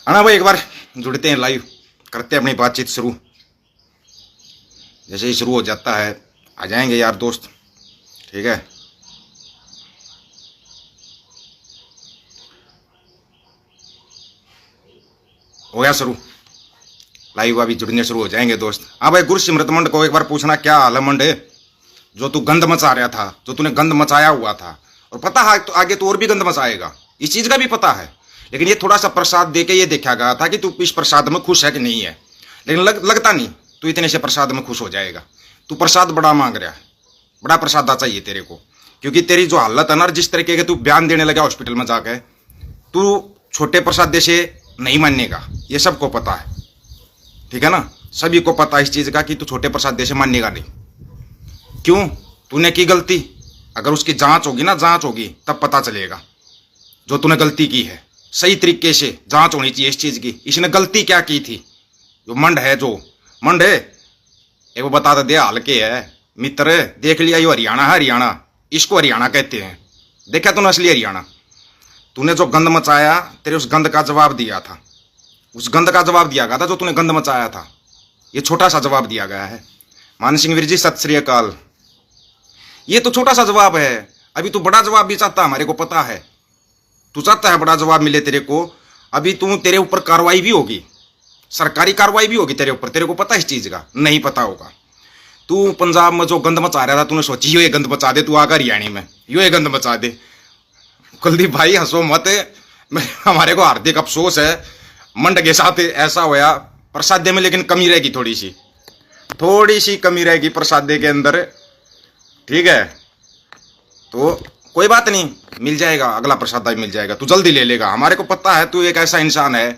आना भाई, एक बार जुड़ते हैं, लाइव करते हैं अपनी बातचीत शुरू। जैसे ही शुरू हो जाता है आ जाएंगे यार दोस्त, ठीक है। हो गया शुरू, लाइव अभी जुड़ने शुरू हो जाएंगे दोस्त। हाँ भाई, गुरसिमरत मंड को एक बार पूछना, क्या हाल है मंडे? जो तू गंद मचा रहा था, जो तूने गंद मचाया हुआ था, और पता है तो आगे तो और भी गंद मचाएगा, इस चीज का भी पता है। लेकिन ये थोड़ा सा प्रसाद दे के ये देखा गया था कि तू इस प्रसाद में खुश है कि नहीं है। लेकिन लगता नहीं तू इतने से प्रसाद में खुश हो जाएगा। तू प्रसाद बड़ा मांग रहा है, बड़ा प्रसाद चाहिए तेरे को, क्योंकि तेरी जो हालत है ना, जिस तरीके के तू बयान देने लगा हॉस्पिटल में जाकर, तू छोटे प्रसाद से नहीं मानेगा, ये सबको पता है, ठीक है ना। सभी को पता है इस चीज का कि तू छोटे प्रसाद से मानेगा नहीं। क्यों? तूने की गलती, अगर उसकी जांच होगी ना, जांच होगी तब पता चलेगा जो तूने गलती की है। सही तरीके से जांच होनी चाहिए इस चीज की, इसने गलती क्या की थी। जो मंड है, जो मंड है, एक वो बता दे हाल के है मित्र, देख लिया यो हरियाणा है, हरियाणा इसको हरियाणा कहते हैं। देखा तूने असली हरियाणा। तूने जो गंद मचाया, तेरे उस गंद का जवाब दिया था, उस गंद का जवाब दिया गया था जो तूने गंद मचाया था। ये छोटा सा जवाब दिया गया है। मान सिंह वीर जी, सत श्री अकाल। ये तो छोटा सा जवाब है, अभी तू बड़ा जवाब भी चाहता, हमारे को पता है तू चाहता है बड़ा जवाब मिले तेरे को। अभी तेरे ऊपर कार्रवाई भी होगी, सरकारी कार्रवाई भी होगी तेरे ऊपर, तेरे को पता है इस चीज का? नहीं पता होगा। तू पंजाब में जो गंद मचा रहा था, तूने सोची यो ये गंद मचा दे, तू आकर हरियाणा में यो ये गंद मचा दे। कुलदीप भाई हंसो मत, हमारे को हार्दिक अफसोस है, मंड के साथ ऐसा होया प्रसादे में। लेकिन कमी रहेगी, थोड़ी सी कमी रहेगी प्रसादे के अंदर, ठीक है। तो कोई बात नहीं, मिल जाएगा, अगला प्रसाद भी मिल जाएगा, तू जल्दी ले लेगा। हमारे को पता है तू एक ऐसा इंसान है,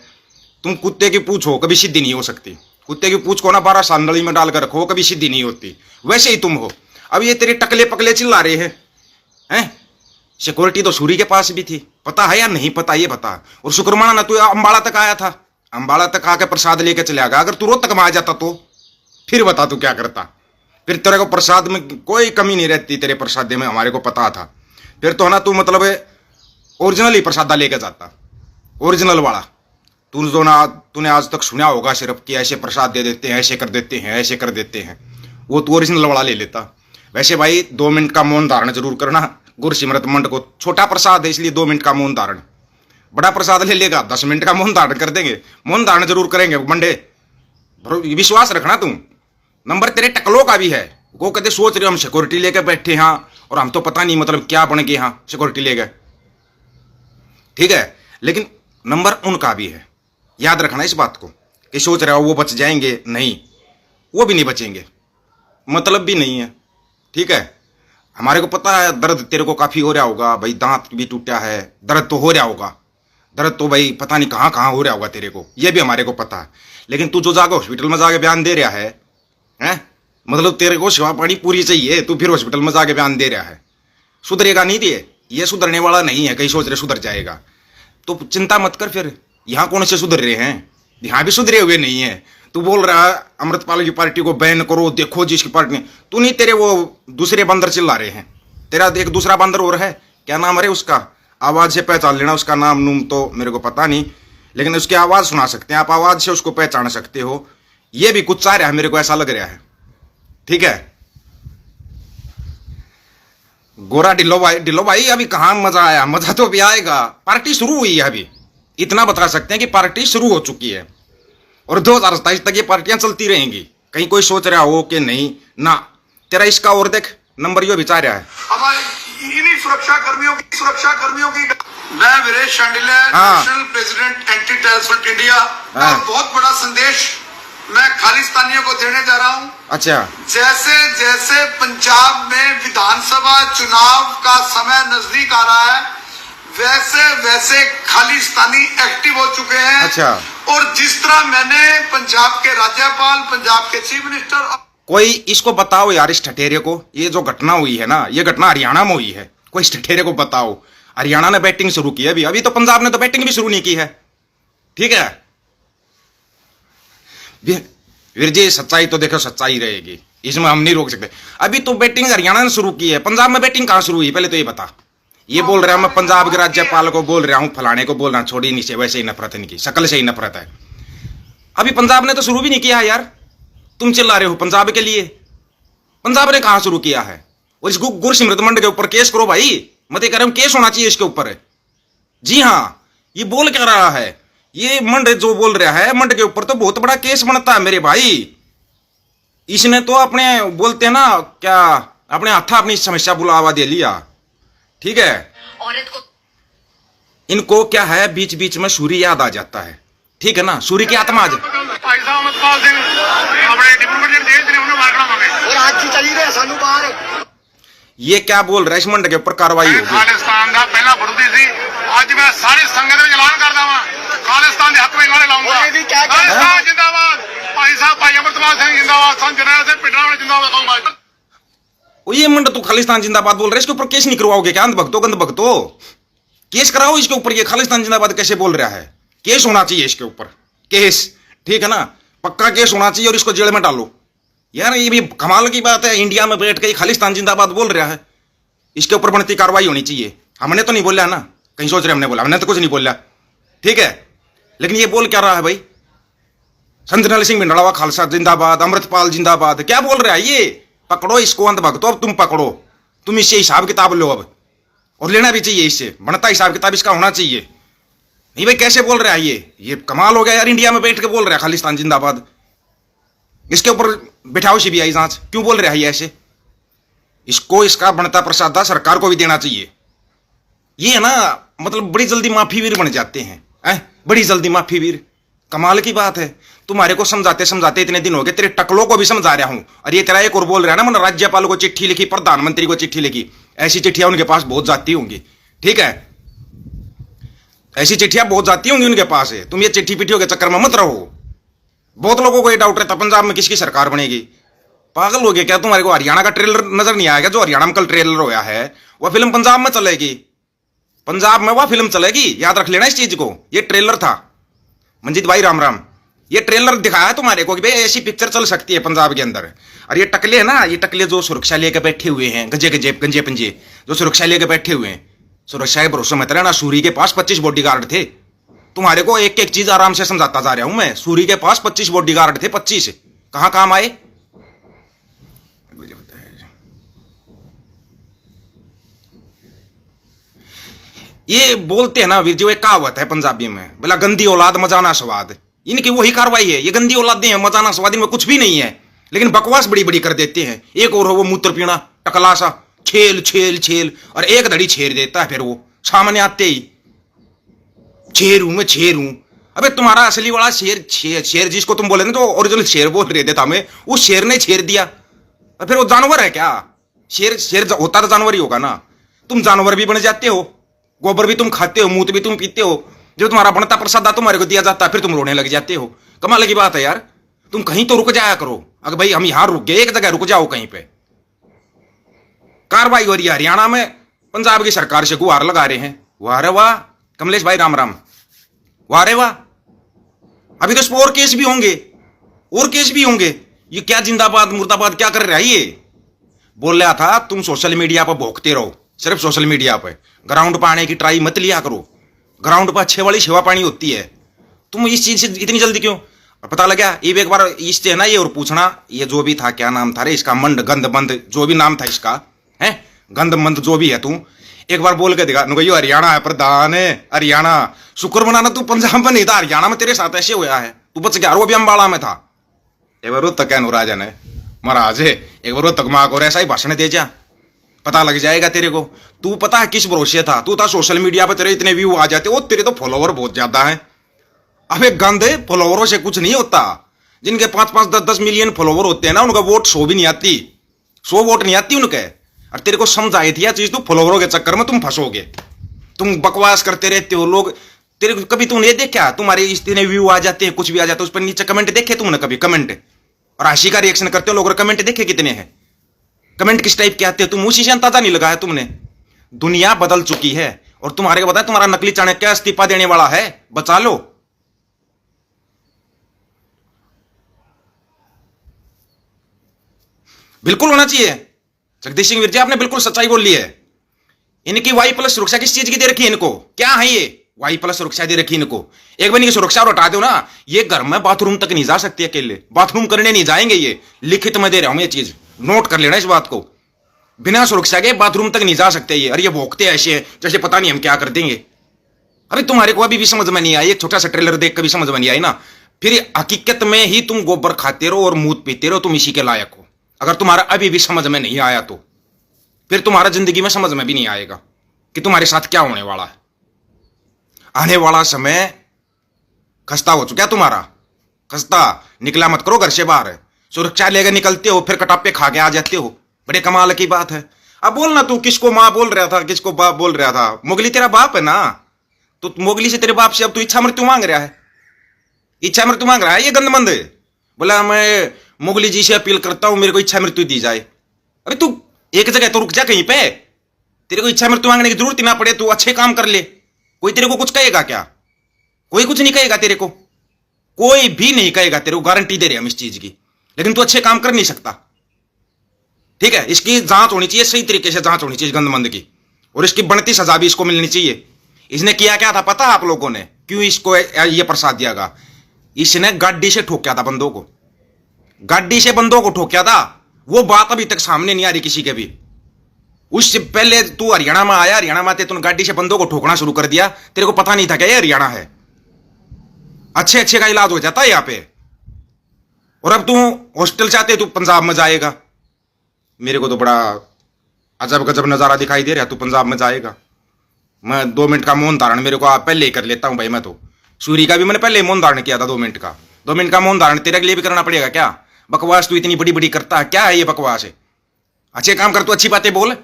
तुम कुत्ते की पूंछ हो, कभी सीधी नहीं हो सकती। कुत्ते की पूंछ को ना 12 सांडली में डालकर रखो, कभी सीधी नहीं होती, वैसे ही तुम हो। अब ये तेरे टकले पकले चिल्ला रहे हैं। सिक्योरिटी तो सूरी के पास भी थी, पता है या नहीं पता ये बता। और शुक्रमाना ना तू अंबाला तक आया था, अंबाला तक आकर प्रसाद लेकर चला गया। अगर तू रोहतक में आ जाता तो फिर बता तू क्या करता। फिर तेरे को प्रसाद में कोई कमी नहीं रहती, तेरे प्रसाद में हमारे को पता था। फिर तो है ना, तू मतलब ओरिजिनल ही प्रसादा लेके जाता, ओरिजिनल वाला। तूने आज तक सुना होगा सिर्फ कि ऐसे प्रसाद दे देते हैं, ऐसे कर देते हैं, ऐसे कर देते हैं, वो तू ओरिजिनल वाला ले लेता। वैसे भाई 2 मिनट का मौन धारण जरूर करना। गुरसिमरत मंड को छोटा प्रसाद है, इसलिए 2 मिनट का मौन धारण। बड़ा प्रसाद ले लेगा 10 मिनट का मौन धारण कर देंगे, मौन धारण जरूर करेंगे मंडे, विश्वास रखना तुम। नंबर तेरे टकलों का भी है, वो कहते सोच रहे हम सिक्योरिटी लेकर बैठे हैं और हम तो पता नहीं मतलब क्या बन गए यहाँ सिक्योरिटी ले गए, ठीक है। लेकिन नंबर उनका भी है, याद रखना इस बात को, कि सोच रहे हो वो बच जाएंगे, नहीं, वो भी नहीं बचेंगे, मतलब भी नहीं है, ठीक है। हमारे को पता है दर्द तेरे को काफी हो रहा होगा भाई, दांत भी टूटा है, दर्द तो हो रहा होगा, दर्द तो भाई पता नहीं कहाँ कहाँ हो रहा होगा तेरे को, ये भी हमारे को पता है। लेकिन तू जो जाके हॉस्पिटल में जाके बयान दे रहा है, मतलब तेरे को सेवा पानी पूरी चाहिए, तू फिर हॉस्पिटल में जाके बयान दे रहा है, सुधरेगा नहीं ये सुधरने वाला नहीं है। कहीं सोच रहे सुधर जाएगा, तो चिंता मत कर। फिर यहाँ कौन से सुधर रहे हैं? यहाँ भी सुधरे हुए नहीं है। तू बोल रहा है अमृतपाल की पार्टी को बैन करो, देखो जिसकी पार्टी, तू नहीं, तेरे वो दूसरे बंदर चिल्ला रहे हैं। तेरा एक दूसरा बंदर और है, क्या नाम है उसका, आवाज से पहचान लेना उसका नाम नूम तो मेरे को पता नहीं, लेकिन उसकी आवाज सुना सकते हैं आप, आवाज से उसको पहचान सकते हो। ये भी कुछ चाह रहा है, मेरे को ऐसा लग रहा है, ठीक है। गोरा ढिल्लो भाई अभी कहां मजा आया? मजा तो अभी आएगा, पार्टी शुरू हुई है अभी, इतना बता सकते हैं कि पार्टी शुरू हो चुकी है और 2027 तक ये पार्टियां चलती रहेंगी। कहीं कोई सोच रहा हो कि नहीं ना, तेरा इसका और देख नंबर यो बिचा रहा है हमारे इन्हीं सुरक्षा कर्मियों की मैं Viresh Shandilya, national president anti terrorist India, बहुत बड़ा संदेश मैं खालिस्तानियों को देने जा रहा हूं। अच्छा, जैसे जैसे पंजाब में विधानसभा चुनाव का समय नजदीक आ रहा है, वैसे वैसे खालिस्तानी एक्टिव हो चुके हैं। अच्छा, और जिस तरह मैंने पंजाब के राज्यपाल, पंजाब के चीफ मिनिस्टर, कोई इसको बताओ यार, इस ठठेरे को, ये जो घटना हुई है ना, ये घटना हरियाणा में हुई है, कोई इस ठठेरे को बताओ। हरियाणा ने बैटिंग शुरू की है अभी तो पंजाब ने तो बैटिंग भी शुरू नहीं की है, ठीक है। वीर जी सच्चाई तो देखो, सच्चाई रहेगी, इसमें हम नहीं रोक सकते। अभी तो बैटिंग हरियाणा ने शुरू की है, पंजाब में बैटिंग कहां शुरू हुई पहले तो ये बता। ये बोल रहा हूं मैं पंजाब के राज्यपाल को बोल रहा हूं, फलाने को बोल रहा हूं, छोड़ी नीचे वैसे ही नफरत है इनकी, शकल से ही नफरत है। अभी पंजाब ने तो शुरू भी नहीं किया है यार, तुम चिल्ला रहे हो पंजाब के लिए। पंजाब ने कहां शुरू किया है? और इस गुरसिमरत मंड के ऊपर केस करो भाई, मैं तो कह रहा हूं केस होना चाहिए इसके ऊपर। जी हाँ, ये बोल क्या रहा है, ये मंड जो बोल रहा है, मंड के ऊपर तो बहुत बड़ा केस बनता है मेरे भाई। इसने तो अपने बोलते हैं ना क्या, अपने हाथा अपनी समस्या बुलावा दे लिया, ठीक है। औरत को इनको क्या है, बीच बीच में सूर्य याद आ जाता है, ठीक है ना, सूर्य की आत्मा आ जाती ਭਾਈ ਸਾਹਿਬ ਅਮਰਪਾਲ ਸਿੰਘ ਆਪਣੇ ਡਿਪਟੀ ਜਿਹੜੇ ਦੇਸ਼ ਨੇ ਉਹਨੂੰ ਮਾਰਨਾ ਮੰਗੇ और आज ही चली रहे सानू बाहर। ये क्या बोल रहा है, इस मंड के ऊपर कार्रवाई होगी। ਖਾਲਿਸਤਾਨ ਦਾ ਪਹਿਲਾ ਵਿਰੋਧੀ ਸੀ, ਅੱਜ ਮੈਂ ਸਾਰੀ ਸੰਗਤ ਵਿੱਚ ਐਲਾਨ ਕਰਦਾ ਵਾਂ ਖਾਲਿਸਤਾਨ ਦੇ ਹੱਕ ਵਿੱਚ ਨਾਰੇ ਲਾਉਂਗਾ। ਉਹਨੇ ਵੀ ਕਿਆ ਕਿਹਾ? ਖਾਲਿਸਤਾਨ ਜਿੰਦਾਬਾਦ, ਭਾਈ ਸਾਹਿਬ ਭਾਈ ਅਮਰਪਾਲ ਸਿੰਘ ਜਿੰਦਾਬਾਦ, ਸੰਤ ਜਰਨੈਲ ਸਿੰਘ ਪਿੰਡਰਾਂ ਵਾਲੇ ਜਿੰਦਾਬਾਦ ਕਹੂੰਗਾ। और ये मंड तो खालिस्तान जिंदाबाद बोल रहे हैं, इसके ऊपर केस नहीं करवाओगे क्या? अंध भक्तों गंध भक्तों, केस कराओ इसके ऊपर। ये खालिस्तान जिंदाबाद कैसे बोल रहा है? केस होना चाहिए इसके ऊपर, केस, ठीक है ना, पक्का केस होना चाहिए और इसको जेल में डालो। यार ये भी कमाल की बात है, इंडिया में बैठ के खालिस्तान जिंदाबाद बोल रहा है, इसके ऊपर बनती कार्रवाई होनी चाहिए। हमने तो नहीं बोला ना, कहीं सोच रहे हमने बोला, हमने तो कुछ नहीं बोला, ठीक है। लेकिन ये बोल क्या रहा है भाई, संत जरनैल सिंह भिंडरावा खालसा जिंदाबाद, अमृतपाल जिंदाबाद, क्या बोल रहा है ये? पकड़ो इसको अंध भक्तों, अब तुम पकड़ो, तुम इससे हिसाब किताब लो अब, और लेना भी चाहिए इससे, बनता हिसाब किताब इसका होना चाहिए। नहीं भाई कैसे बोल रहा है ये कमाल हो गया यार, इंडिया में बैठ के बोल रहा है खालिस्तान जिंदाबाद। इसके ऊपर बिठाओ सीबीआई जांच, क्यों बोल रहा है ये ऐसे? इसको इसका बनता प्रसाद सरकार को भी देना चाहिए। ये है ना, मतलब बड़ी जल्दी माफी वीर बन जाते हैं, बड़ी जल्दी माफी वीर, कमाल की बात है। तुम्हारे को समझाते समझाते इतने दिन हो गए, तेरे टकलों को भी समझा रहा हूं, और ये तेरा एक और बोल रहा है ना, मैंने राज्यपाल को चिट्ठी लिखी, प्रधानमंत्री को चिट्ठी लिखी। ऐसी चिट्ठियां उनके पास बहुत जाती होंगी, ठीक है, ऐसी चिट्ठियां बहुत जाती होंगी उनके पास है। तुम ये चिट्ठी पिट्ठियों के चक्कर में मत रहो। बहुत लोगों को ये डाउट रहता पंजाब में किसकी सरकार बनेगी। पागल हो गए क्या? तुम्हारे को हरियाणा का ट्रेलर नजर नहीं आएगा? जो हरियाणा में कल ट्रेलर होया है, वह फिल्म पंजाब में चलेगी, पंजाब में वह फिल्म चलेगी, याद रख लेना इस चीज को। ये ट्रेलर था, मंजीत भाई राम राम, ये ट्रेलर दिखाया तुम्हारे को कि भाई ऐसी पिक्चर चल सकती है पंजाब के अंदर। और ये टकले है ना, ये टकले जो सुरक्षा लेकर बैठे हुए हैं, गंजे गंजे गंजे पंजे जो सुरक्षा लेकर बैठे हुए हैं, सुरक्षा के भरोसे मत रहना। सूरी के पास 25 बॉडीगार्ड थे, तुम्हारे को एक एक चीज आराम से समझाता जा रहा हूं मैं। सूरी के पास 25 बॉडीगार्ड थे, 25 कहां काम आए? ये बोलते हैं ना वीर जी, वो एक कहावत है पंजाबी में, बोला गंदी औलाद मजाना स्वाद। इनकी वही कार्रवाई है, ये गंदी औलादें हैं, मजाना स्वाद, इनमें कुछ भी नहीं है, लेकिन बकवास बड़ी बड़ी कर देते हैं। एक और हो वो मूत्र पीना टकला सा, छेल छेल छेल, और एक धड़ी छेर देता है, फिर वो सामने आते ही छेर हूं मैं, छेर हूं। अबे तुम्हारा असली वाला शेर जिसको तुम बोले ना, तो ओरिजिनल शेर बोल रहे थे हमें, उस शेर ने छेर दिया। और फिर वो जानवर है क्या? शेर होता तो जानवर ही होगा ना। तुम जानवर भी बन जाते हो, गोबर भी तुम खाते हो, मूत भी तुम पीते हो, जो तुम्हारा बनता प्रसाद तुम्हारे को दिया जाता है, फिर तुम रोने लग जाते हो। कमाल की बात है यार, तुम कहीं तो रुक जाया करो। अगर भाई हम यहां रुक गए, एक जगह रुक जाओ कहीं पे। कार्रवाई हो रही है हरियाणा में, पंजाब की सरकार से गुहार लगा रहे हैं। वाह रे वाह कमलेश भाई राम राम, वाह रे वाह। अभी तो और केस भी होंगे, और केस भी होंगे। ये क्या जिंदाबाद मुर्दाबाद क्या कर रहा है ये? बोल रहा था तुम सोशल मीडिया पर भोंकते रहो, सिर्फ सोशल मीडिया पर, ग्राउंड पर आने की ट्राई मत लिया करो। ग्राउंड पर अच्छे वाली सेवा पानी होती है, तुम इस चीज से इतनी जल्दी क्यों? और पता लगा ये एक बार इससे ना ये और पूछना, ये जो भी था क्या नाम था रे इसका, मंड गंद बंद जो भी नाम था इसका, है गंद मंद जो भी है, तू एक बार बोल के दिखा। यो हरियाणा है प्रधान है, हरियाणा शुक्र मनाना तू पंजाब में नहीं था, हरियाणा में तेरे साथ ऐसे हुआ है, तू बच गया। वो भी अम्बाड़ा में था। एक बार रोहतक क्या राजन है महाराज है, एक बार रोहतक माँ को ऐसा ही भाषण दे जा, पता लग जाएगा तेरे को। तू पता है किस भरोसे था? तू था सोशल मीडिया पर तेरे इतने व्यू आ जाते, वो तेरे तो फॉलोवर बहुत ज्यादा है। अबे गंदे फॉलोवरों से कुछ नहीं होता। जिनके 5-5, 10-10 मिलियन फॉलोवर होते हैं ना, उनका वोट 100 भी नहीं आती, 100 वोट नहीं आती उनके। और तेरे को समझ आई थी यह चीज, तू फॉलोवरों के चक्कर में तुम फंसोगे, तुम बकवास करते रहते हो। लोग तेरे को कभी तूने देखा तुम्हारे इतने व्यू आ जाते हैं, कुछ भी आ जाता है, उस पर नीचे कमेंट देखे तुमने कभी? कमेंट और हंसी का रिएक्शन करते हो लोग, कमेंट देखे कितने हैं? कमेंट किस टाइप के आते हैं? तुम उसी से अंदाजा नहीं लगाया तुमने। दुनिया बदल चुकी है, और तुम्हारे को पता है तुम्हारा नकली चाणक्य इस्तीफा देने वाला है, बचा लो। बिल्कुल होना चाहिए। जगदीश सिंह वीर जी आपने बिल्कुल सच्चाई बोली है। इनकी वाई प्लस सुरक्षा किस चीज की दे रखी है इनको? क्या है ये वाई प्लस सुरक्षा दे रखी इनको? एक बनी की सुरक्षा और हटा दो ना, ये घर में बाथरूम तक नहीं जा सकती अकेले, बाथरूम करने नहीं जाएंगे। ये लिखित में दे रहा हूं, ये चीज नोट कर लेना इस बात को। बिना सुरक्षा के बाथरूम तक नहीं जा सकते ये। अरे ये भोंकते ऐसे हैं जैसे पता नहीं हम क्या कर देंगे। अरे तुम्हारे को अभी भी समझ में नहीं आई, एक छोटा सा ट्रेलर देख कर भी समझ में नहीं आई ना, फिर हकीकत में ही तुम गोबर खाते रहो और मूत पीते रहो, तुम इसी के लायक हो। अगर तुम्हारा अभी भी समझ में नहीं आया तो फिर तुम्हारा जिंदगी में समझ में भी नहीं आएगा कि तुम्हारे साथ क्या होने वाला है। आने वाला समय खस्ता हो चुका है तुम्हारा, खस्ता। निकला मत करो घर से बाहर, सुरक्षा लेकर निकलते हो फिर कटापे खा के आ जाते हो। बड़े कमाल की बात है। अब बोलना तू किसको माँ बोल रहा था, किसको बाप बोल रहा था? मोगली तेरा बाप है ना, तो मोगली से तेरे बाप से अब तू इच्छा मृत्यु मांग रहा है, इच्छा मृत्यु मांग रहा है। ये गंदमंद बोला मैं मोगली जी से अपील करता हूं मेरे को इच्छा मृत्यु दी जाए। अरे तू एक जगह तो रुक जा कहीं पे, तेरे को इच्छा मृत्यु मांगने की जरूरत ही ना पड़े, तू अच्छे काम कर ले। कोई तेरे को कुछ कहेगा क्या? कोई कुछ नहीं कहेगा तेरे को, कोई भी नहीं कहेगा तेरे को, गारंटी दे रहे हम इस चीज की। लेकिन तू अच्छे काम कर नहीं सकता, ठीक है? इसकी जांच होनी चाहिए, सही तरीके से जांच होनी चाहिए गंदमंद की, और इसकी बनती सजा भी इसको मिलनी चाहिए। इसने किया क्या था पता है आप लोगों ने? क्यों इसको ये प्रसाद दिया गया? इसने गाड़ी से ठोक्या था बंदों को, गाड़ी से बंदों को ठोक्या था। वो बात अभी तक सामने नहीं आ रही किसी के भी। उससे पहले तू हरियाणा में आया, हरियाणा में आते तूने गाड़ी से बंदों को ठोकना शुरू कर दिया। तेरे को पता नहीं था क्या ये हरियाणा है? अच्छे अच्छे का इलाज हो जाता है यहाँ पे। और अब तू हॉस्टल चाहते तू पंजाब में जाएगा। मेरे को तो बड़ा अजब गजब नजारा दिखाई दे रहा है, तू पंजाब में जाएगा। मैं 2 मिनट का मौन धारण मेरे को पहले ही कर लेता हूं भाई। मैं तो सूर्य का भी मैंने पहले ही मौन धारण किया था 2 मिनट का। 2 मिनट का मौन धारण तेरे के लिए भी करना पड़ेगा क्या? बकवास तू इतनी बड़ी बड़ी करता है, क्या है ये बकवास है? अच्छे काम कर, तू अच्छी बातें बोल।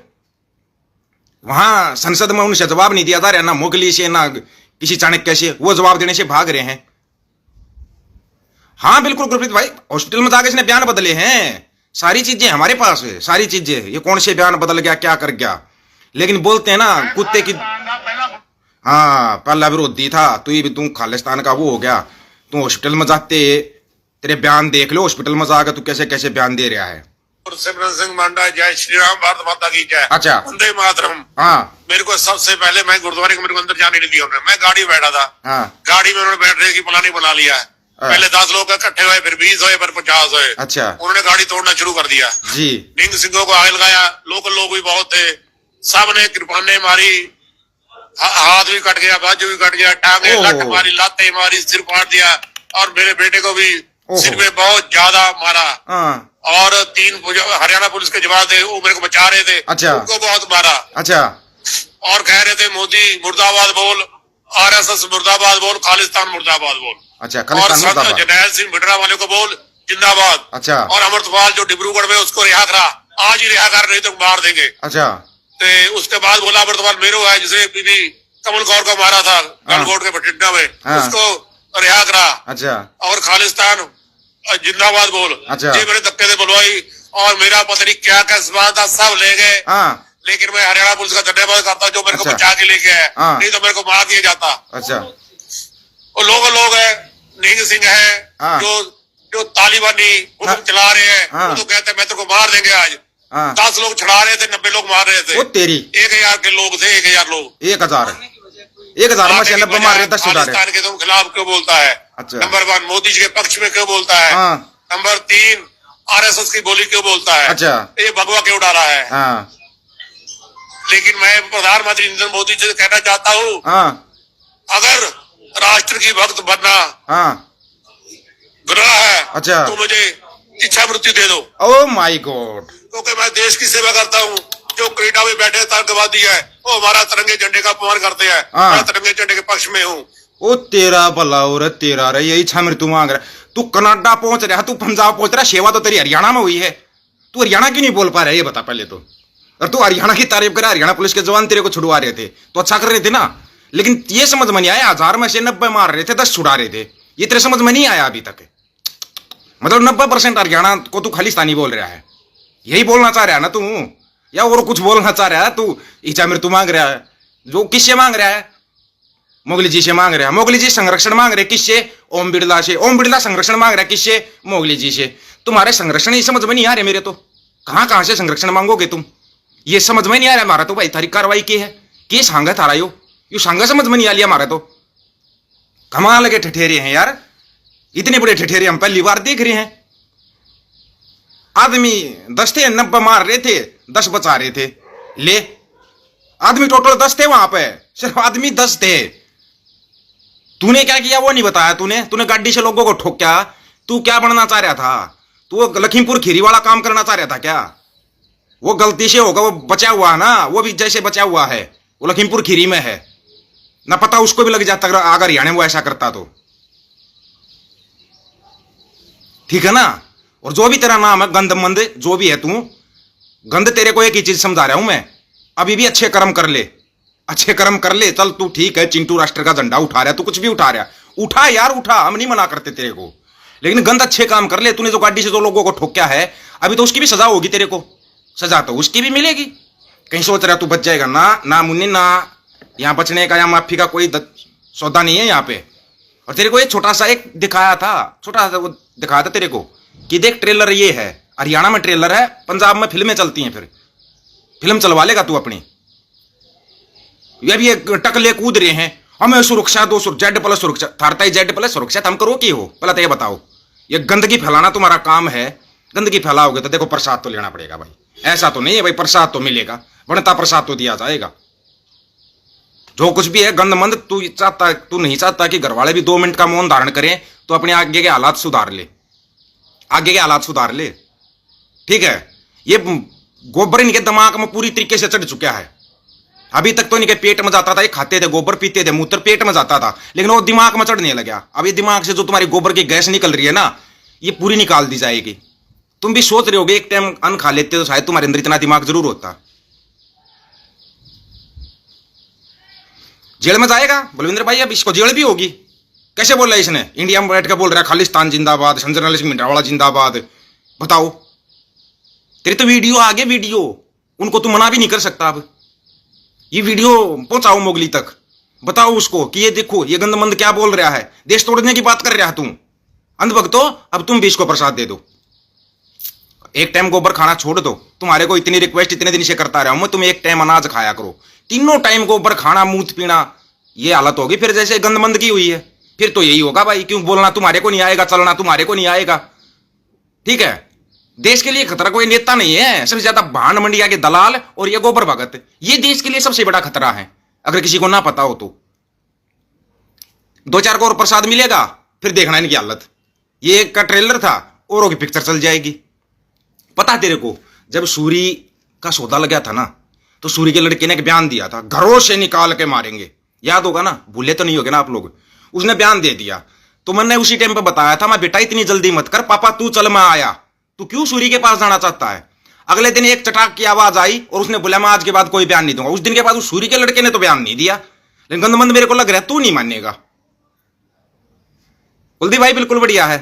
वहां संसद में उनसे जवाब नहीं दिया जा रहा, ना मोगली से ना किसी चाणक्य से, वो जवाब देने से भाग रहे हैं। हाँ बिल्कुल गुरप्रीत भाई, हॉस्पिटल में जाकर इसने बयान बदले हैं, सारी चीजें हमारे पास है, सारी चीजें। ये कौन से बयान बदल गया, क्या कर गया? लेकिन बोलते हैं ना कुत्ते की। हाँ पहला विरोधी था तू खालिस्तान का वो हो गया। तू हॉस्पिटल में जाते तेरे बयान देख लो, हॉस्पिटल में जाकर तू कैसे कैसे बयान दे रहा है। सिमरन सिंह मांडा, जय श्री राम, भारत माता की जय। अच्छा, वंदे मातरम। हाँ मेरे को सबसे पहले, मैं गुरुद्वारे को मेरे को अंदर जाने नहीं दिया उन्होंने। मैं गाड़ी बैठा था, हाँ गाड़ी में उन्होंने बैठने की प्लानिंग बना लिया है। पहले 10 लोग इकट्ठे हुए, फिर 20 हुए, फिर 50 हुए। अच्छा, उन्होंने गाड़ी तोड़ना शुरू कर दिया जी। निंग सिंहों को आग लगाया, लोकल लोग भी बहुत थे, सबने कृपाने मारी, हाथ भी कट गया, बाजू भी कट गया, टांगे लट मारी, लाते मारी, सिर फाड़ दिया, और मेरे बेटे को भी सिर में बहुत ज्यादा मारा। और 3 हरियाणा पुलिस के जवान थे, वो मेरे को बचा रहे थे। अच्छा, उनको बहुत मारा। अच्छा, और कह रहे थे मोदी मुर्दाबाद बोल, RSS मुर्दाबाद बोल, खालिस्तान मुर्दाबाद बोल। अच्छा, और जरनैल सिंह भिंडरा वाले को बोल जिंदाबाद। अच्छा, और अमृतपाल जो डिब्रूगढ़ में, उसको रिहा करा, आज ही रिहा कर, नहीं तो मार देंगे। अच्छा, तो उसके बाद बोला अमृतपाल मेरो है, जिसे बीबी कमल कौर को मारा था गलगोट के भटिंडा में, उसको रिहा करा। अच्छा, और खालिस्तान जिंदाबाद बोल। अच्छा, जी मेरे धक्के से बुलवाई, और मेरा पता नहीं क्या क्या सवाल था, सब ले गए। लेकिन मैं हरियाणा पुलिस का धन्यवाद करता जो मेरे को बचा के लेके आए, नहीं तो मेरे को मार दिया जाता। अच्छा, वो लोग है, निंग सिंह है, जो तालिबानी हुक्म चला रहे हैं, वो तो कहते हैं मैं तेरे को मार देंगे आज। 10 लोग छड़ा रहे थे, 90 लोग मार रहे थे। वो तेरी 1000 के लोग थे, 1000 लोग, 1000 में से 90 मार रहे, 10 छुड़ा रहे। पाकिस्तान के तुम खिलाफ क्यों बोलता है? अच्छा। नंबर 1 मोदी जी के पक्ष में क्यों बोलता है? नंबर 3 RSS की बोली क्यों बोलता है? अच्छा, ये भगवा क्यों डाला है? लेकिन मैं प्रधानमंत्री नरेंद्र मोदी जी से कहना चाहता हूँ, अगर राष्ट्र की भक्त बनना गुनाह है, अच्छा, तो मुझे इच्छा मृत्यु दे दो। ओह माय गॉड, क्योंकि मैं देश की सेवा करता हूँ। जो कनाडा में बैठे आतंकवादी है, वो हमारा तिरंगे झंडे का अपमान करते हैं, मैं तिरंगे झंडे के पक्ष में हूँ। ओ तेरा भला और तेरा रे, यही इच्छा मृत्यु मांग रहा। तू कनाडा पहुंच रहा, तू पंजाब पहुंच रहा, सेवा तो तेरी हरियाणा में हुई है। तू हरियाणा क्यों नहीं बोल पा रहा है ये बता पहले तो। और तू हरियाणा की तारीफ कर, हरियाणा पुलिस के जवान तेरे को छुड़वा रहे थे तो अच्छा कर रहे थे ना। लेकिन ये समझ में नहीं आया, 1000 में से 90 मार रहे थे, 10 छुड़ा रहे थे, ये तेरे समझ में नहीं आया अभी तक। मतलब 90% हरियाणा को तू खालिस्तानी बोल रहा है, यही बोलना चाह रहा है ना तू, या और कुछ बोलना चाह रहा है? तू इच्छा मृत्यु मांग रहा है, जो किससे मांग रहा है? मोगली जी से मांग रहा है। मोगली जी संरक्षण मांग रहे किससे? ओम बिड़ला से। ओम बिड़ला संरक्षण मांग रहा है किससे? मोगली जी से। तुम्हारे संरक्षण ही समझ में नहीं आ रहे मेरे तो। कहां कहां से संरक्षण मांगोगे तुम? ये समझ में नहीं आ रहा हमारा तो भाई थारी कार्रवाई की है के सांगा थारा यो सांगा समझ में नहीं आ लिया हमारा तो। कमाल के ठठेरे हैं यार, इतने बड़े ठठेरे हम पहली बार देख रहे हैं। आदमी 10 थे, 90 मार रहे थे, 10 बचा रहे थे। ले आदमी टोटल 10 थे वहां पे, सिर्फ आदमी 10 थे। तूने क्या किया वो नहीं बताया। तूने गाड़ी से लोगों को ठोका। तू क्या बनना चाह रहा था? तू लखीमपुर खीरी वाला काम करना चाह रहा था क्या? वो गलती से होगा, वो बचा हुआ है ना, वो भी जैसे बचा हुआ है वो लखीमपुर खीरी में है ना, पता उसको भी लग जाता अगर हरियाणा में वो ऐसा करता तो। ठीक है ना। और जो भी तेरा नाम है गंदमंद, जो भी है तू गंद, तेरे को एक ही चीज समझा रहा हूं मैं, अभी भी अच्छे कर्म कर ले, अच्छे कर्म कर ले। चल तू ठीक है, चिंटू राष्ट्र का झंडा उठा रहा, तू कुछ भी उठा रहा, उठा यार उठा, हम नहीं मना करते तेरे को, लेकिन गंद अच्छे काम कर ले। तूने जो गाड़ी से जो लोगों को ठोक्या है, अभी तो उसकी भी सजा होगी तेरे को, सजा तो उसकी भी मिलेगी। कहीं सोच रहा तू बच जाएगा ना मुन्नी ना, यहां बचने का या माफी का कोई सौदा नहीं है यहाँ पे। और तेरे को एक छोटा सा एक दिखाया था, छोटा सा वो दिखाया था तेरे को कि देख ट्रेलर ये है, हरियाणा में ट्रेलर है, पंजाब में फिल्में चलती हैं, फिर फिल्म चलवा लेगा तू अपनी। ये भी टकले कूद रहे हैं, हमें सुरक्षा दो, Z+ सुरक्षा, थारता ही Z+ सुरक्षा हम करो की हो, पहले तो ये बताओ। ये गंदगी फैलाना तुम्हारा काम है, गंदगी फैलाओगे तो देखो प्रसाद तो लेना पड़ेगा भाई। ऐसा तो नहीं है भाई प्रसाद तो मिलेगा, बनता प्रसाद तो दिया जाएगा। जो कुछ भी है गंदमंद, तू नहीं चाहता कि घरवाले भी 2 मिनट का मौन धारण करें, तो अपने आगे के हालात सुधार ले, आगे के हालात सुधार ले। ठीक है। ये गोबर इनके दिमाग में पूरी तरीके से चढ़ चुका है। अभी तक तो इनके पेट में जाता था, ये खाते थे गोबर, पीते थे, मूत्र पेट में जाता था, लेकिन वो दिमाग में चढ़ने लगा। अभी दिमाग से जो तुम्हारी गोबर की गैस निकल रही है ना, ये पूरी निकाल दी जाएगी। तुम भी सोच रहे होगे एक टाइम अन्न खा लेते तो शायद तुम्हारे अंदर इतना दिमाग जरूर होता। जेल में जाएगा बलविंदर भाई, अब इसको जेल भी होगी। कैसे बोल रहा है इसने, इंडिया में बैठ कर बोल रहा है खालिस्तान जिंदाबाद, संजय सिंह मिंडावाला जिंदाबाद। बताओ, तेरी तो वीडियो आगे वीडियो, उनको तू मना भी नहीं कर सकता। अब ये वीडियो पहुंचाओ मोगली तक, बताओ उसको कि ये देखो ये गंदमंद क्या बोल रहा है, देश तोड़ने की बात कर रहा है तू। अंधभक्तो, अब तुम भी इसको प्रसाद दे दो, एक टाइम गोबर खाना छोड़ दो। तुम्हारे को इतनी रिक्वेस्ट इतने दिन से करता रहा हूं मैं, तुम एक टाइम अनाज खाया करो। तीनों टाइम गोबर खाना, मूत पीना, ये हालत होगी फिर जैसे गंदमंद की हुई है। फिर तो यही होगा भाई, क्यों बोलना तुम्हारे को नहीं आएगा, चलना तुम्हारे को नहीं आएगा। ठीक है। देश के लिए खतरा कोई नेता नहीं है, सबसे ज्यादा भांड मंडिया के दलाल और ये गोबर भगत, ये देश के लिए सबसे बड़ा खतरा है। अगर किसी को ना पता हो तो 2-4 को और प्रसाद मिलेगा, फिर देखना इनकी हालत। ये एक का ट्रेलर था, औरों की पिक्चर चल जाएगी। पता तेरे को, जब सूरी का सौदा लगा था ना, तो सूरी के लड़के ने एक बयान दिया था, घरों से निकाल के मारेंगे। याद होगा ना, भूले तो नहीं होगे ना आप लोग। उसने बयान दे दिया, तो मैंने उसी टाइम पे बताया था, मैं बेटा इतनी जल्दी मत कर, पापा तू चल मैं आया। तू क्यों सूरी के पास जाना चाहता है? अगले दिन एक चटाक की आवाज आई और उसने बोला मैं आज के बाद कोई बयान नहीं दूंगा। उस दिन के बाद उस सूरी के लड़के ने तो बयान नहीं दिया, लेकिन गंदमंद मेरे को लग रहा है तू नहीं मानेगा। कुलदीप भाई बिल्कुल बढ़िया है,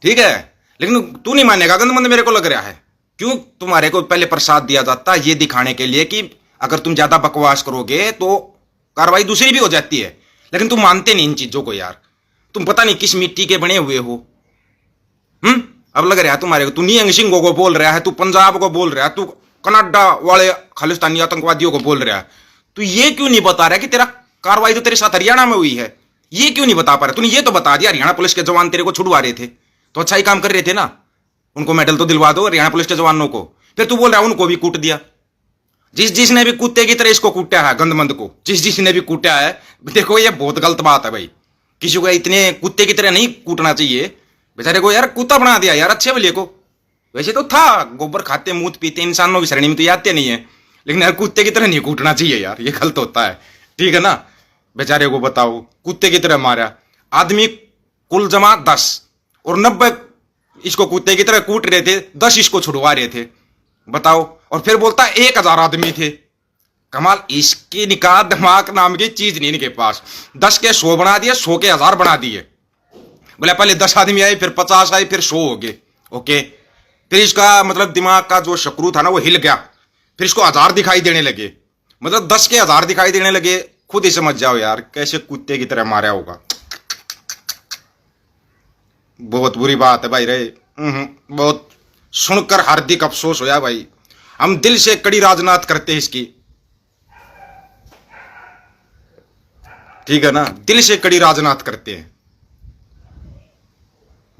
ठीक है, लेकिन तू नहीं मानेगा, गंदमंद मेरे को लग रहा है। क्यों? तुम्हारे को पहले प्रसाद दिया जाता ये दिखाने के लिए कि अगर तुम ज्यादा बकवास करोगे तो कार्रवाई दूसरी भी हो जाती है, लेकिन तुम मानते नहीं इन चीजों को यार। तुम पता नहीं किस मिट्टी के बने हुए हो। अब लग रहा है तुम्हारे को, तू निहंग सिंह को बोल रहा है, तू पंजाब को बोल रहा है, तू कनाडा वाले खालिस्तानी आतंकवादियों को बोल रहा है। तू ये क्यों नहीं बता रहा कि तेरा कार्रवाई तो तेरे साथ हरियाणा में हुई है? ये क्यों नहीं बता पा रहा? तूने ये तो बता दिया हरियाणा पुलिस के जवान तेरे को छुड़वा रहे थे, तो अच्छा ही काम कर रहे थे ना, उनको मेडल तो दिलवा दो हरियाणा पुलिस के जवानों को। फिर तू बोल रहा है उनको भी कूट दिया। जिसने भी कुत्ते की तरह इसको कूटा है, गंदमंद को जिसने भी कूटा है, देखो ये बहुत गलत बात है भाई। किसी को इतने कुत्ते की तरह नहीं कूटना चाहिए। बेचारे को यार कुत्ता बना दिया यार, अच्छे भले को। वैसे तो था, गोबर खाते मूत पीते इंसानों की श्रेणी में तो आते नहीं है, लेकिन यार कुत्ते की तरह नहीं कूटना चाहिए यार, ये गलत होता है। ठीक है ना। बेचारे को बताओ, कुत्ते की तरह मारा। आदमी कुल जमा 10 और 90 इसको कुत्ते की तरह कूट रहे थे, 10 इसको छुड़वा रहे थे, बताओ। और फिर बोलता 1000 आदमी थे। कमाल, इसके निकाह दिमाग नाम की चीज नहीं इनके पास। 10 के 100 बना दिए, 100 के 1000 बना दिए। बोले पहले 10 आदमी आए, फिर 50 आए, फिर 100 हो गए। ओके, फिर इसका मतलब दिमाग का जो शक्रू था ना वो हिल गया, फिर इसको 1000 दिखाई देने लगे, मतलब 10 के 1000 दिखाई देने लगे। खुद ही समझ जाओ यार कैसे कुत्ते की तरह मारा होगा। बहुत बुरी बात है भाई रे। बहुत सुनकर हार्दिक अफसोस होया भाई। हम दिल से कड़ी राजनाथ करते हैं इसकी, ठीक है ना, दिल से कड़ी राजनाथ करते हैं।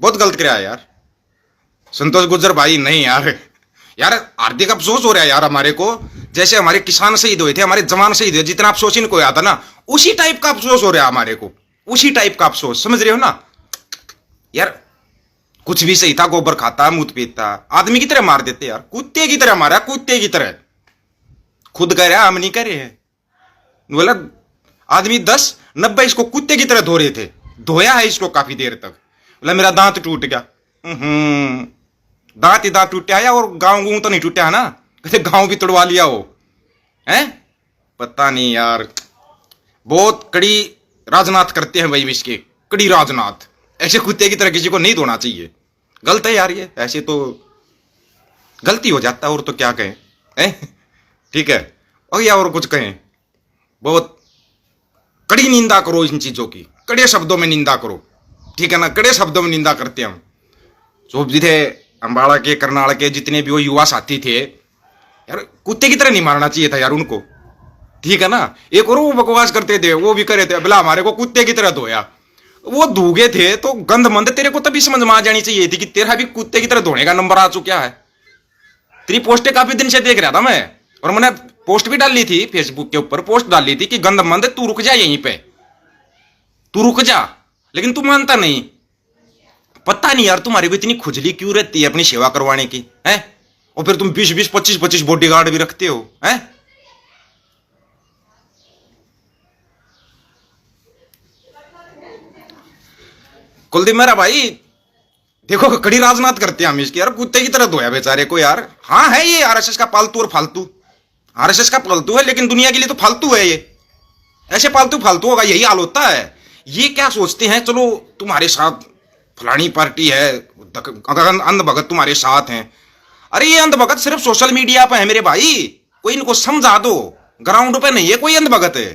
बहुत गलत किया यार संतोष गुर्जर भाई, नहीं यार, यार हार्दिक अफसोस हो रहा है यार हमारे को, जैसे हमारे किसान शहीद हुए थे, हमारे जवान शहीद हुए, जितना अफसोस इनको आता ना, उसी टाइप का अफसोस हो रहा है हमारे को, उसी टाइप का अफसोस, समझ रहे हो ना यार। कुछ भी सही था, गोबर खाता, मूत पीता, आदमी की तरह मार देते यार, कुत्ते की तरह मारा, कुत्ते की तरह। खुद कह रहा हम नहीं कह रहे हैं, बोला आदमी 10-90 इसको कुत्ते की तरह धो रहे थे, धोया है इसको काफी देर तक, बोला मेरा दांत टूट गया। दांत ही दांत टूटा है, और गांव गूं तो नहीं टूटा है ना, कहते गांव भी तोड़वा लिया हो हैं, पता नहीं यार। बहुत कड़ी राजनाथ करते हैं भाई इसके, कड़ी राजनाथ, ऐसे कुत्ते की तरह किसी को नहीं धोना चाहिए, गलत है यार ये, ऐसे तो गलती हो जाता है, और तो क्या कहें हैं? ठीक है, और या और कुछ कहें, बहुत कड़ी निंदा करो इन चीजों की, कड़े शब्दों में निंदा करो, ठीक है ना, कड़े शब्दों में निंदा करते हैं हम। जो भी थे अम्बाड़ा के, करनाल के, जितने भी वो युवा साथी थे यार, कुत्ते की तरह नहीं मारना चाहिए था यार उनको, ठीक है ना। एक और वो बकवास करते थे, वो भी करे थे, बोला हमारे को कुत्ते की तरह धोया, वो धूगे थे तो गंदमंद, तेरे को तभी समझ में आ जानी चाहिए थी कि तेरा भी कुत्ते की तरह धोने का नंबर आ चुका है। तेरी पोस्टें काफी दिन से देख रहा था मैं, और मैंने पोस्ट भी डाली थी फेसबुक के ऊपर, पोस्ट डाली थी कि गंदमंद तू रुक जा यहीं पे, तू रुक जा, लेकिन तू मानता नहीं। पता नहीं यार तुम्हारी को इतनी खुजली क्यों रहती है अपनी सेवा करवाने की, हैं? और फिर तुम 20-20, 25-25 बॉडीगार्ड भी रखते हो, हैं? कुलदीप मेरा भाई देखो, कड़ी राजनाथ करते हैं हम इसकी यार, कुत्ते की तरह धोया बेचारे को यार। हाँ है ये आरएसएस का पालतू और फालतू, आरएसएस का पालतू है, लेकिन दुनिया के लिए तो फालतू है ये, ऐसे पालतू फालतू होगा, यही हाल होता है। ये क्या सोचते हैं, चलो तुम्हारे साथ फलानी पार्टी है, अगर अंधभगत तुम्हारे साथ हैं, अरे ये अंधभगत सिर्फ सोशल मीडिया पे है मेरे भाई, कोई इनको समझा दो, ग्राउंड पे नहीं है कोई अंधभगत है,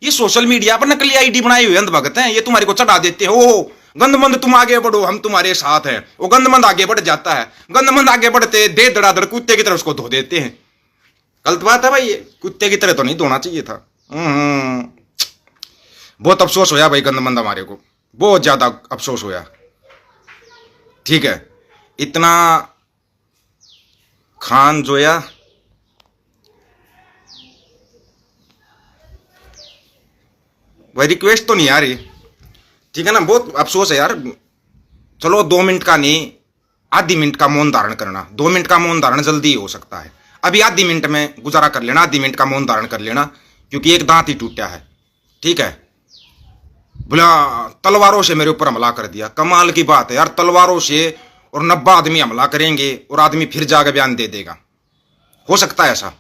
ये सोशल मीडिया पर नकली आईडी बनाए हुए अंधभगत हैं, ये तुम्हारे को चढ़ा देते हो, गंदमंद तुम आगे बढ़ो हम तुम्हारे साथ हैं, वो गंदमंद आगे बढ़ जाता है, गंदमंद आगे बढ़ते दे धड़ाधड़ कुत्ते की तरह उसको धो देते हैं। गलत बात है भाई, ये कुत्ते की तरह तो नहीं धोना चाहिए था। बहुत अफसोस होया भाई गंदमंद हमारे को, बहुत ज्यादा अफसोस होया, ठीक है। इतना खान जोया भाई, रिक्वेस्ट तो नहीं आ रही, ठीक है ना, बहुत अफसोस है यार। चलो 2 मिनट का नहीं, आधी मिनट का मौन धारण करना, 2 मिनट का मौन धारण जल्दी हो सकता है, अभी आधी मिनट में गुजारा कर लेना, आधी मिनट का मौन धारण कर लेना, क्योंकि एक दांत ही टूटा है, ठीक है। बोला तलवारों से मेरे ऊपर हमला कर दिया, कमाल की बात है यार, तलवारों से, और 90 आदमी हमला करेंगे और आदमी फिर जाकर बयान दे देगा, हो सकता है ऐसा?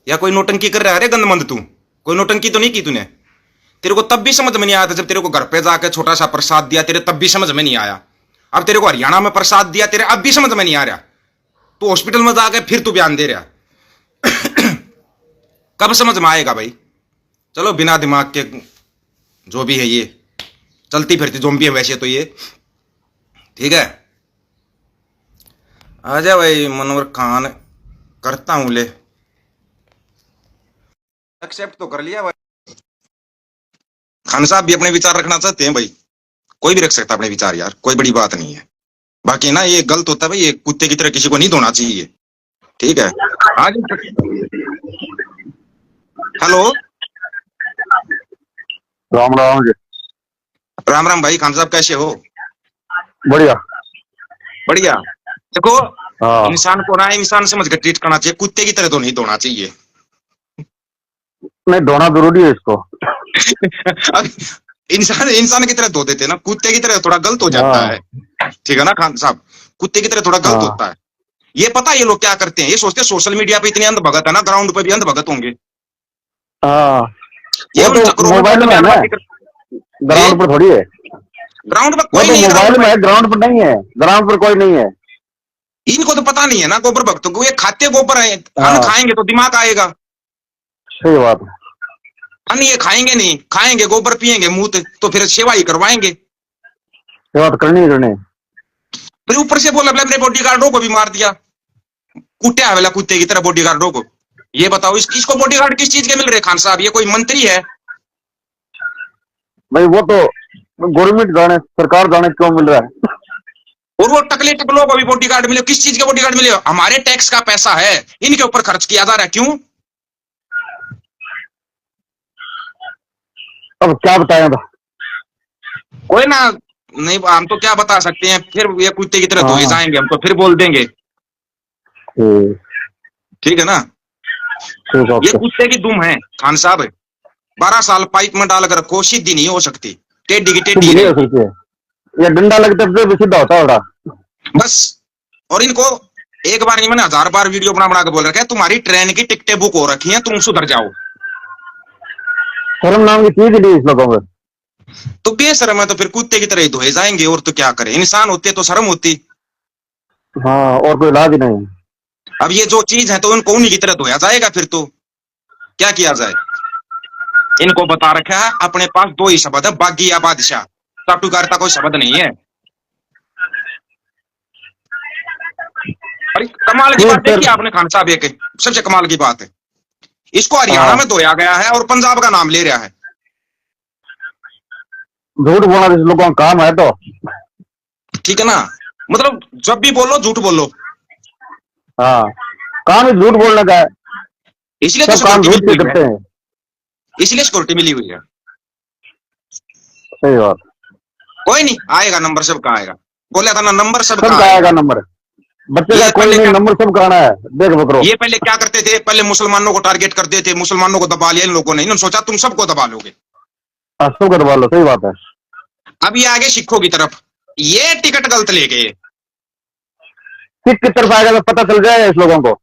या कोई नोटंकी कर रहा है? अरे गंदमंद तू कोई नोटंकी तो नहीं की तूने? तेरे को तब भी समझ में नहीं आया था जब तेरे को घर पे जाकर छोटा सा प्रसाद दिया, तेरे तब भी समझ में नहीं आया। अब तेरे को हरियाणा में प्रसाद दिया, तेरे अब भी समझ में नहीं आ रहा, तू हॉस्पिटल में जाकर फिर तू बयान दे रहा कब समझ में आएगा भाई? चलो बिना दिमाग के जो भी है ये चलती फिरती ज़ोंबी है वैसे तो ये, ठीक है। आजा भाई मनोहर खान, करता हूं ले, एक्सेप्ट तो कर लिया भाई। खान साहब भी अपने विचार रखना चाहते हैं भाई, कोई भी रख सकता है अपने विचार यार, कोई बड़ी बात नहीं है। बाकी ना ये गलत होता है भाई, ये कुत्ते की तरह किसी को नहीं धोना चाहिए, ठीक है। आज हेलो, राम राम जी। राम राम भाई, खान साहब कैसे हो? बढ़िया बढ़िया। देखो हाँ। इंसान को ना इंसान समझ कर ट्रीट करना चाहिए, कुत्ते की तरह तो नहीं धोना चाहिए। नहीं, धोना जरूरी है इसको। अब इंसान की तरह धो देते ना, कुत्ते की तरह थोड़ा गलत हो जाता हाँ। है, ठीक है ना खान साहब, कुत्ते की तरह थोड़ा गलत हाँ। होता है। ये पता है ये लोग क्या करते हैं, ये सोचते हैं सोशल मीडिया पे इतने अंधभगत है ना, ग्राउंड पे भी अंधभगत होंगे। हाँ, ये वो तो मोबाइल में है ना, ग्राउंड पर थोड़ी है, ग्राउंड पर वो कोई तो नहीं है, मोबाइल ग्राउंड में पे है, ग्राउंड पर नहीं है, ग्राउंड पर कोई नहीं है। इनको तो पता नहीं है ना गोबर भक्तों को, ये खाते गोबर है, अन्न हाँ। खाएंगे तो दिमाग आएगा, सही बात है। अन्न ये खाएंगे नहीं, खाएंगे गोबर पिएंगे मूत, तो फिर सेवा ही करवाएंगे। ये बात करनी ही करनी। फिर ऊपर से बोला अपने बॉडीगार्डों को भी मार दिया, कुत्ते वाला कुत्ते की तरह बॉडीगार्डों को। ये बताओ इसको बॉडीगार्ड किस चीज के मिल रहे खान साहब? ये कोई मंत्री है? भाई वो तो गवर्नमेंट जाने, सरकार जाने क्यों मिल रहा है। और वो टकले टकलों को भी बॉडीगार्ड मिले, किस चीज के बॉडीगार्ड मिले? हमारे टैक्स का पैसा है, इनके ऊपर खर्च किया जा रहा है, क्यों? अब क्या बताएं अब। कोई ना, नहीं हम तो क्या बता सकते हैं, फिर ये कुत्ते की तरह धोए जाएंगे, हम तो फिर बोल देंगे, ठीक है ना? ये कुत्ते की दुम है खान साहब। 12 साल पाइप में डालकर रखो, सीधी नहीं हो सकती, टेढ़ी की टेढ़ी नहीं हो रहेगी। सकती है, ये डंडा लगता है तो सीधा होता है बस। और इनको एक बार नहीं, मैंने 1000 बार वीडियो बना बना के बोल रखा है, तुम्हारी ट्रेन की टिकटें बुक हो रखी हैं, तुम सुधर जाओ। शर्म नाम की चीज ही नहीं इस लोगों में। तो बेशर्म है तो फिर कुत्ते की तरह ही धोए जाएंगे, और तो क्या करें? इंसान होते तो शर्म होती। हाँ, और कोई इलाज ही नहीं। अब ये जो चीज है तो उनको उन्हीं की तरह धोया जाएगा, फिर तो क्या किया जाए? इनको बता रखा है अपने पास 2 ही शब्द है, बागी या बादशाह, चाटुकारिता कोई शब्द नहीं है। अरे कमाल की बात देखी आपने खान साहब, एक सबसे कमाल की बात है, इसको हरियाणा में धोया गया है और पंजाब का नाम ले रहा है। झूठ बोलना इस लोगों का काम है, तो ठीक है ना? मतलब जब भी बोलो झूठ बोलो, हाँ, काम ही झूठ बोलने का है। इसलिए तो सब काम सिक्योरिटी झूठ मिली से हुई करते है, हैं। इसलिए सिक्योरिटी मिली हुई है। सही बात। कोई नहीं, आएगा नंबर, सबका आएगा। बोला था ना, नंबर सबका सबका आएगा नंबर, बच्चे का कोई नहीं, नंबर सबका आना है। देख बकरो, ये पहले क्या करते थे? पहले मुसलमानों को टारगेट करते थे, मुसलमानों को दबा लिया इन लोगों ने, इन्होंने सोचा तुम सबको दबा लोगे। सबका दबा लो। सही बात है। अब ये आगे सिखों की तरफ, ये टिकट गलत ले गए। सिख की तरफ आएगा तो पता चल जाएगा इस लोगों को।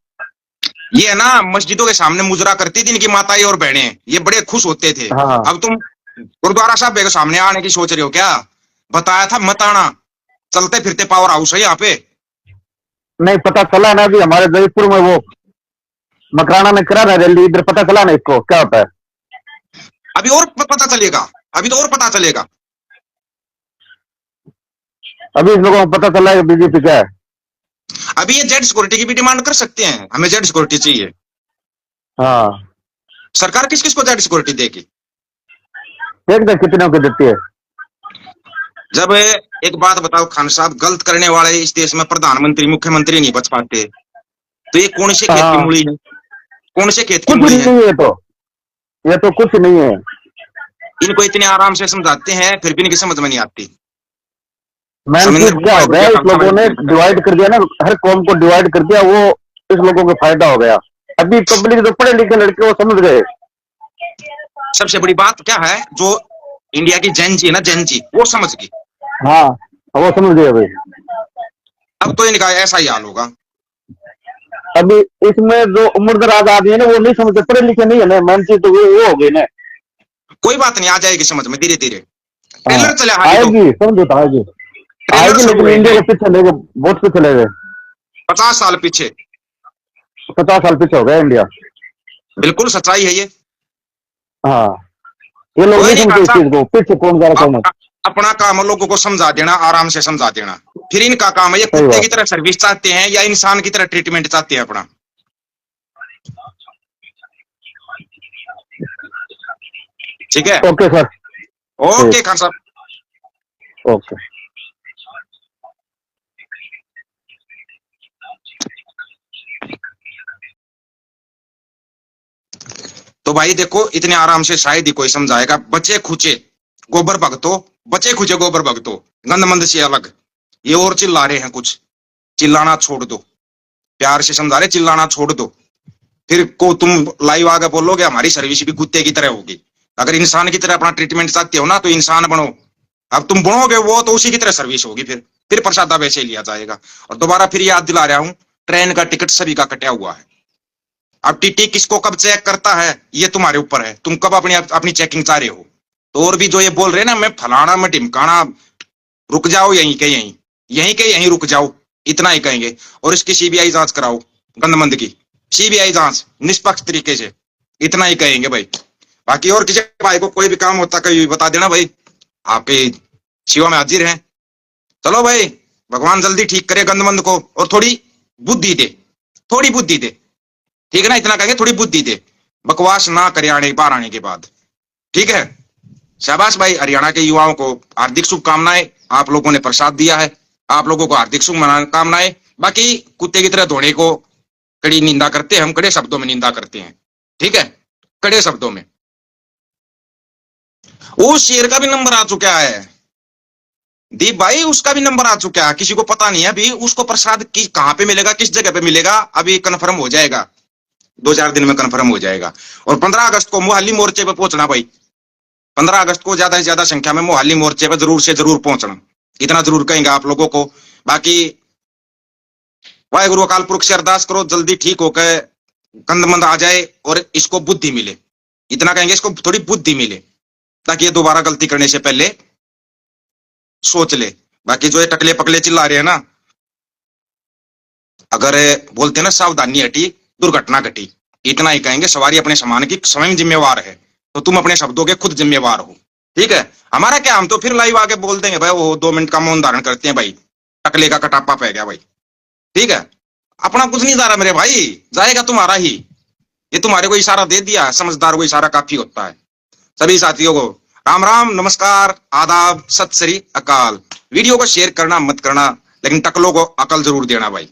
ये है ना, मस्जिदों के सामने मुजरा करती थी इनकी माताएं और बहनें, ये बड़े खुश होते थे। हाँ। अब तुम गुरुद्वारा साहब के सामने आने की सोच रहे हो क्या? बताया था मत आना, चलते फिरते पावर हाउस है यहाँ पे। नहीं पता चला ना, अभी हमारे जयपुर में वो मकराना में करा ना रैली, इधर पता चला ना इसको क्या होता है। अभी और पता चलेगा, अभी तो और पता चलेगा। अभी इस लोगों को पता चला है बीजेपी क्या है। अभी ये जेड सिक्योरिटी की भी डिमांड कर सकते हैं, हमें जेड सिक्योरिटी चाहिए। हाँ, सरकार किस किस को जेड सिक्योरिटी देगी? देख दे कितनों की देती है। जब एक बात बताओ खान साहब, गलत करने वाले इस देश में प्रधानमंत्री मुख्यमंत्री नहीं बच पाते, तो ये कौन से खेत की मूली है? कौन से खेत की कुछ मूली है? नहीं है, ये तो कुछ नहीं है। इनको इतने आराम से समझाते हैं, फिर भी इनकी समझ में नहीं आती। मैन चीज क्या हो गया, इस लोगों ने डिवाइड कर दिया ना, हर कौम को डिवाइड कर दिया, वो इस लोगों को फायदा हो गया। अभी पब्लिक जो पढ़े लिखे लड़के वो समझ गए। सबसे बड़ी बात क्या है, जो इंडिया की जेन जी है ना, जेन जी, वो समझ गई। हाँ, वो समझ गए भाई। अब तो इनका ऐसा ही हाल होगा। अभी इसमें जो उम्रदराज आदमी है ना, वो नहीं समझते, पढ़े लिखे नहीं है ना, मैन चीज तो वो हो गई ना। कोई बात नहीं, आ जाएगी समझ में धीरे धीरे। ट्रेलर चला आएगी, समझो तो आएगी, आएगी, लेकिन इंडिया के पीछे ले गए, बहुत पीछे ले गए। 50 साल पीछे, 50 साल पीछे हो गया इंडिया। बिल्कुल सच्चाई है ये। हाँ, ये लोग नहीं समझते इस चीज को, पीछे कौन जा रहा कौन। अपना काम लोगों को समझा देना, आराम से समझा देना। फिर इनका काम है, ये कुत्ते की तरह सर्विस चाहते हैं या इंसान की तरह ट्रीटमेंट चाहते हैं अपना। ठीक है, ओके सर, ओके खान साहब, ओके। तो भाई देखो, इतने आराम से शायद ही कोई समझाएगा। बचे खुचे गोबर भगतो, बचे खुचे गोबर भगतो, गंदमंद से अलग। ये और चिल्ला रहे हैं कुछ, चिल्लाना छोड़ दो, प्यार से समझा रहे, चिल्लाना छोड़ दो। फिर को तुम लाइव आगे बोलोगे हमारी सर्विस भी कुत्ते की तरह होगी। अगर इंसान की तरह अपना ट्रीटमेंट चाहते हो ना, तो इंसान बनो। अब तुम बनोगे वो, तो उसी की तरह सर्विस होगी। फिर प्रसादा वैसे लिया जाएगा। और दोबारा फिर याद दिला रहा हूं, ट्रेन का टिकट सभी का कटा हुआ है। अब टीटी किसको कब चेक करता है ये तुम्हारे ऊपर है, तुम कब अपनी चेकिंग चाह रहे हो। तो और भी जो ये बोल रहे हैं ना, मैं फलाना मैं ढिमकाना, रुक जाओ यहीं के यहीं, यहीं के यहीं रुक जाओ, इतना ही कहेंगे। और इसकी सीबीआई जांच कराओ, गंदमंद की सीबीआई जांच निष्पक्ष तरीके से, इतना ही कहेंगे भाई। बाकी और किसी भाई को कोई भी काम होता कभी बता देना भाई, आपके सेवा में हाजिर हैं। चलो भाई, भगवान जल्दी ठीक करे गंदमंद को और थोड़ी बुद्धि दे। थोड़ी बुद्धि दे, ठीक है ना, इतना कहेंगे थोड़ी बुद्धि दे, बकवास ना करे आने बाहर आने के बाद, ठीक है। शाबाश भाई, हरियाणा के युवाओं को हार्दिक शुभकामनाएं, आप लोगों ने प्रसाद दिया है, आप लोगों को हार्दिक शुभकामनाएं। बाकी कुत्ते की तरह धोने को कड़ी निंदा करते हैं, हम कड़े शब्दों में निंदा करते हैं, ठीक है, कड़े शब्दों में। उस शेर का भी नंबर आ चुका है दीप भाई, उसका भी नंबर आ चुका है, किसी को पता नहीं है अभी उसको प्रसाद की कहां पे मिलेगा, किस जगह पे मिलेगा, अभी कंफर्म हो जाएगा, 2-4 दिन में कंफर्म हो जाएगा। और 15 अगस्त को मोहाली मोर्चे पे पहुंचना भाई, 15 अगस्त को ज्यादा से ज्यादा संख्या में मोहाली मोर्चे पे जरूर से जरूर पहुंचना, इतना जरूर कहेंगे आप लोगों को। बाकी वाहेगुरु अकाल पुरख से अरदास करो जल्दी ठीक होकर गंदमंद आ जाए और इसको बुद्धि मिले, इतना कहेंगे, इसको थोड़ी बुद्धि मिले ताकि ये दोबारा गलती करने से पहले सोच ले। बाकी जो ये टकले पकले चिल्ला रहे हैं ना, अगर बोलते हैं ना सावधानी हटी दुर्घटना घटी, इतना ही कहेंगे। सवारी अपने सामान की स्वयं जिम्मेवार है, तो तुम अपने शब्दों के खुद जिम्मेवार हो, ठीक है। हमारा क्या, हम तो फिर लाइव आके बोल देंगे भाई, वो 2 मिनट का मौन धारण करते हैं भाई, टकले का कटापा पै गया भाई, ठीक है। अपना कुछ नहीं जा रहा मेरे भाई, जाएगा तुम्हारा ही, ये तुम्हारे को इशारा दे दिया, समझदार को इशारा काफी होता है। सभी साथियों को राम राम, नमस्कार, आदाब, सत श्री अकाल। वीडियो को शेयर करना मत करना, लेकिन टकलों को अकल जरूर देना भाई।